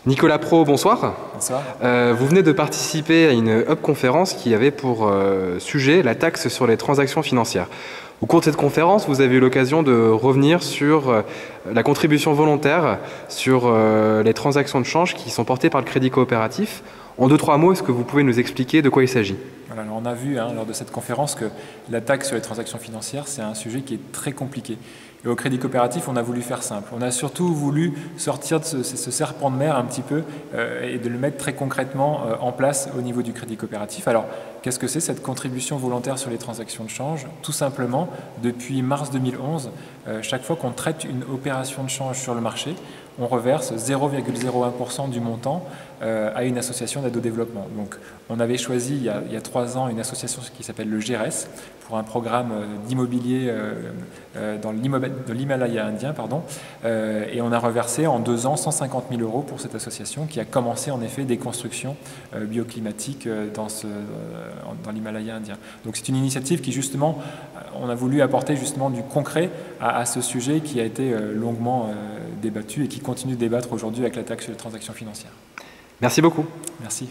Nicolas Pro, bonsoir. Bonsoir. Vous venez de participer à une Hub conférence qui avait pour sujet la taxe sur les transactions financières. Au cours de cette conférence, vous avez eu l'occasion de revenir sur la contribution volontaire sur les transactions de change qui sont portées par le Crédit Coopératif. En 2-3 mots, est-ce que vous pouvez nous expliquer de quoi il s'agit ? Voilà, alors on a vu lors de cette conférence que la taxe sur les transactions financières, c'est un sujet qui est très compliqué. Et au Crédit Coopératif, on a voulu faire simple. On a surtout voulu sortir de ce serpent de mer un petit peu et de le mettre très concrètement en place au niveau du Crédit Coopératif. Alors, qu'est-ce que c'est cette contribution volontaire sur les transactions de change? Tout simplement, depuis mars 2011, chaque fois qu'on traite une opération de change sur le marché, on reverse 0,01% du montant à une association d'aide au développement. Donc, on avait choisi il y a 3 ans une association qui s'appelle le GRS pour un programme d'immobilier dans l'Himalaya indien, et on a reversé en 2 ans 150 000 € pour cette association qui a commencé en effet des constructions bioclimatiques dans l'Himalaya indien. Donc c'est une initiative qui justement, on a voulu apporter justement du concret à ce sujet qui a été longuement débattu et qui continue de débattre aujourd'hui avec la taxe sur les transactions financières. Merci beaucoup. Merci.